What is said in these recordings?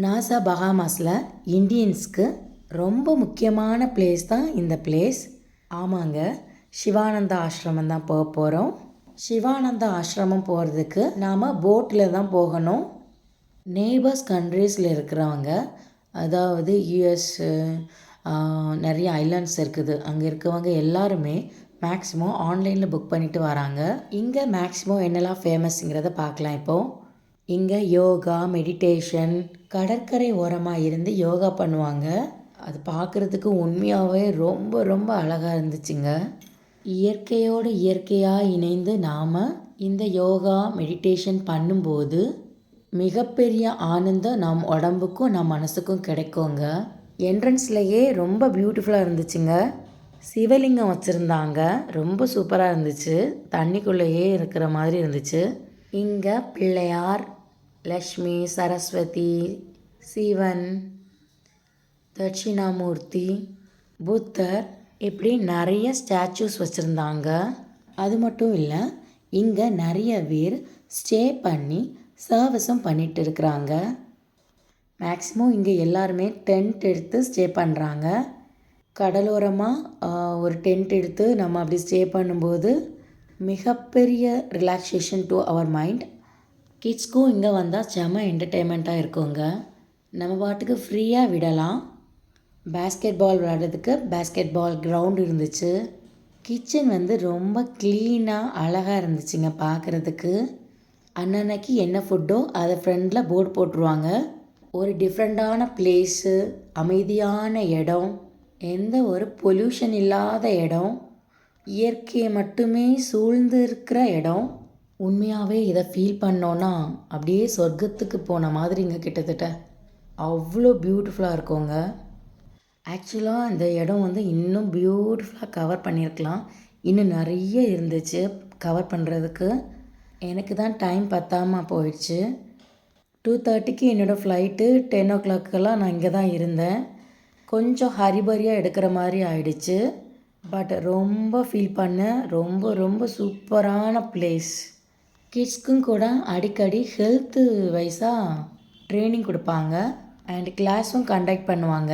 NASA பஹாமாஸில் இந்தியன்ஸ்க்கு ரொம்ப முக்கியமான place தான் இந்த பிளேஸ். ஆமாங்க, சிவானந்தா ஆஷ்ரமம் தான் போக போகிறோம். சிவானந்தா ஆஷ்ரமம் போகிறதுக்கு நாம் போட்டில் தான் போகணும். நேபர்ஸ் கண்ட்ரீஸில் இருக்கிறவங்க, அதாவது யூஎஸ்ஸு, நிறைய ஐலாண்ட்ஸ் இருக்குது, அங்கே இருக்கவங்க எல்லாருமே மேக்ஸிமம் ஆன்லைனில் புக் பண்ணிவிட்டு வராங்க. இங்கே மேக்ஸிமம் என்னெல்லாம் ஃபேமஸ்ங்கிறத பார்க்கலாம். இப்போது இங்கே யோகா, மெடிடேஷன், கடற்கரை ஓரமாக இருந்து யோகா பண்ணுவாங்க. அது பார்க்குறதுக்கு உண்மையாகவே ரொம்ப ரொம்ப அழகாக இருந்துச்சுங்க. இயற்கையோடு இயற்கையாக இணைந்து நாம் இந்த யோகா மெடிடேஷன் பண்ணும்போது மிகப்பெரிய ஆனந்தம் நம் உடம்புக்கும் நம் மனசுக்கும் கிடைக்குங்க. என்ட்ரன்ஸ்லையே ரொம்ப பியூட்டிஃபுல்லாக இருந்துச்சுங்க. சிவலிங்கம் வச்சுருந்தாங்க, ரொம்ப சூப்பராக இருந்துச்சு. தண்ணிக்குள்ளேயே இருக்கிற மாதிரி இருந்துச்சு. இங்கே பிள்ளையார், லக்ஷ்மி, சரஸ்வதி, சிவன், தட்சிணாமூர்த்தி, புத்தர், இப்படி நிறைய ஸ்டாச்சூஸ் வச்சுருந்தாங்க. அது மட்டும் இல்லை, இங்கே நிறைய பேர் ஸ்டே பண்ணி சர்வீஸும் பண்ணிகிட்டு இருக்கிறாங்க. மேக்ஸிமம் இங்கே எல்லாருமே டென்ட் எடுத்து ஸ்டே பண்ணுறாங்க. கடலோரமாக ஒரு டென்ட் எடுத்து நம்ம அப்படி ஸ்டே பண்ணும்போது மிகப்பெரிய ரிலாக்ஸேஷன் டு அவர் மைண்ட். கிட்ஸ்க்கும் இங்கே வந்தால் செம என்டர்டெயின்மெண்ட்டாக இருக்குங்க. நம்ம பாட்டுக்கு ஃப்ரீயாக விடலாம். பேஸ்கெட் பால் விளையாடுறதுக்கு பேஸ்கெட் பால் கிரவுண்ட் இருந்துச்சு. கிச்சன் வந்து ரொம்ப க்ளீனாக அழகாக இருந்துச்சுங்க பார்க்குறதுக்கு. அன்னன்னைக்கு என்ன ஃபுட்டோ அதை ஃப்ரெண்டில் போர்டு போட்டுருவாங்க. ஒரு டிஃப்ரெண்ட்டான பிளேஸு, அமைதியான இடம், எந்த ஒரு பொல்யூஷன் இல்லாத இடம், இயற்கையை மட்டுமே சூழ்ந்து இருக்கிற இடம். உண்மையாகவே இதை ஃபீல் பண்ணோன்னா அப்படியே சொர்க்கத்துக்கு போன மாதிரிங்க. கிட்டத்தட்ட அவ்வளோ பியூட்டிஃபுல்லாக இருக்குங்க. ஆக்சுவலாக இந்த இடம் வந்து இன்னும் பியூட்டிஃபுல்லாக கவர் பண்ணியிருக்கலாம். இன்னும் நிறைய இருந்துச்சு கவர் பண்ணுறதுக்கு. எனக்கு தான் டைம் பத்தாமல் போயிடுச்சு. 2:30க்கு என்னோடய ஃப்ளைட்டு, 10 o'clock நான் இங்கே தான் இருந்தேன். கொஞ்சம் ஹரிபரியாக எடுக்கிற மாதிரி ஆயிடுச்சு. பட் ரொம்ப ஃபீல் பண்ணேன். ரொம்ப ரொம்ப சூப்பரான பிளேஸ். கிட்ஸ்க்கும் கூட அடிக்கடி ஹெல்த்து வைஸாக ட்ரைனிங் கொடுப்பாங்க அண்ட் கிளாஸும் கண்டக்ட் பண்ணுவாங்க.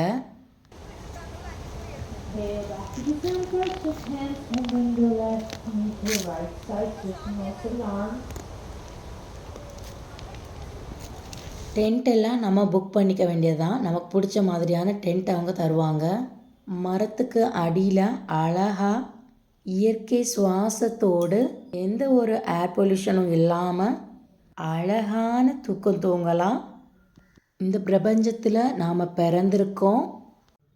டென்ட் எல்லாம் நம்ம புக் பண்ணிக்க வேண்டியது தான். நமக்கு பிடிச்ச மாதிரியான டென்ட் அவங்க தருவாங்க. மரத்துக்கு அடியில் அழகாக இயற்கை சுவாசத்தோடு எந்த ஒரு ஏர் பொல்யூஷனும் இல்லாமல் அழகான தூக்கம் தூங்கலாம். இந்த பிரபஞ்சத்தில் நாம் பிறந்திருக்கோம்.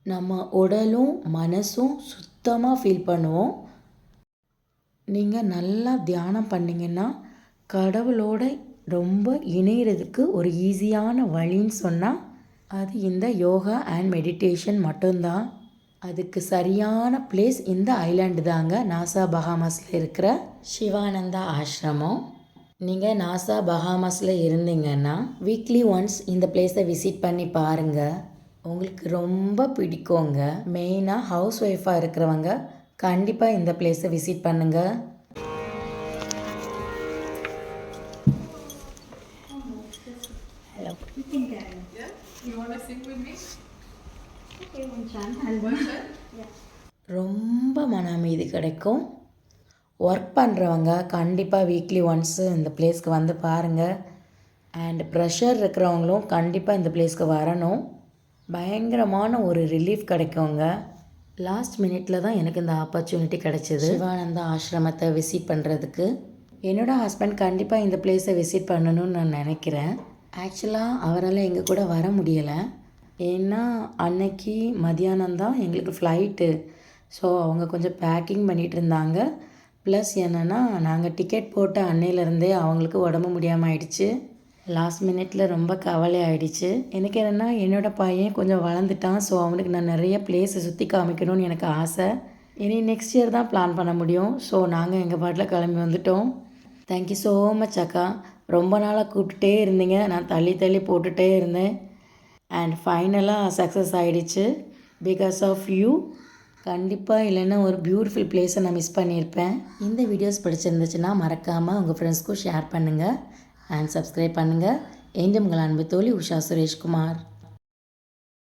நம்ம உடலும் மனசும் சுத்தமாக ஃபீல் பண்ணுவோம். நீங்கள் நல்லா தியானம் பண்ணிங்கன்னா கடவுளோட ரொம்ப இணைகிறதுக்கு ஒரு ஈஸியான வழின்னு சொன்னால் அது இந்த யோகா அண்ட் மெடிடேஷன் மட்டும்தான். அதுக்கு சரியான பிளேஸ் இந்த ஐலாண்டு தாங்க, நாசா பஹாமாஸில் இருக்கிற சிவானந்தா ஆஷ்ரமம். நீங்கள் நாசா பஹாமாஸில் இருந்தீங்கன்னா வீக்லி ஒன்ஸ் இந்த பிளேஸை விசிட் பண்ணி பாருங்கள். உங்களுக்கு ரொம்ப பிடிக்குங்க. மெயினாக ஹவுஸ் ஒய்ஃபாக இருக்கிறவங்க கண்டிப்பாக இந்த பிளேஸை விசிட் பண்ணுங்கள். ரொம்ப மன அமைதி கிடைக்கும். ஒர்க் பண்ணுறவங்க கண்டிப்பாக வீக்லி ஒன்ஸு இந்த பிளேஸ்க்கு வந்து பாருங்கள். அண்ட் ப்ரெஷர் இருக்கிறவங்களும் கண்டிப்பாக இந்த பிளேஸ்க்கு வரணும். பயங்கரமான ஒரு ரிலீஃப் கிடைக்குங்க. லாஸ்ட் மினிட்ல தான் எனக்கு இந்த ஆப்பர்ச்சுனிட்டி கிடைச்சிது சிவானந்தா ஆஷ்ரமத்தை விசிட் பண்ணுறதுக்கு. என்னோடய ஹஸ்பண்ட் கண்டிப்பாக இந்த பிளேஸை விசிட் பண்ணணும்னு நான் நினைக்கிறேன். ஆக்சுவலாக அவரால் எங்கள் கூட வர முடியலை. ஏன்னா அன்னைக்கு மதியானம் தான் எங்களுக்கு ஃப்ளைட்டு. ஸோ அவங்க கொஞ்சம் பேக்கிங் பண்ணிகிட்டு இருந்தாங்க. ப்ளஸ் என்னென்னா நாங்கள் டிக்கெட் போட்ட அன்னையிலேருந்தே அவங்களுக்கு உடம்பு முடியாமல் ஆயிடுச்சு. லாஸ்ட் மினிட்டில் ரொம்ப கவலை ஆகிடுச்சு. எனக்கு என்னென்னா என்னோடய பையன் கொஞ்சம் வளர்ந்துட்டான். ஸோ அவனுக்கு நான் நிறைய பிளேஸை சுற்றி காமிக்கணும்னு எனக்கு ஆசை. இனி நெக்ஸ்ட் இயர் தான் பிளான் பண்ண முடியும். ஸோ நாங்கள் எங்கள் பாட்டில் கிளம்பி வந்துட்டோம். தேங்க்யூ ஸோ மச் அக்கா. ரொம்ப நாளாக கூப்பிட்டுட்டே இருந்தீங்க, நான் தள்ளி தள்ளி போட்டுகிட்டே இருந்தேன். அண்ட் ஃபைனலாக சக்ஸஸ் ஆகிடுச்சு பிகாஸ் ஆஃப் யூ. கண்டிப்பாக இல்லைன்னா ஒரு பியூட்டிஃபுல் பிளேஸை நான் மிஸ் பண்ணியிருப்பேன். இந்த வீடியோஸ் பிடிச்சிருந்துச்சுன்னா மறக்காமல் உங்கள் ஃப்ரெண்ட்ஸ்க்கும் ஷேர் பண்ணுங்கள் அண்ட் சப்ஸ்கிரைப் பண்ணுங்கள். என்று உங்கள் அன்பு தோழி உஷா சுரேஷ்குமார்.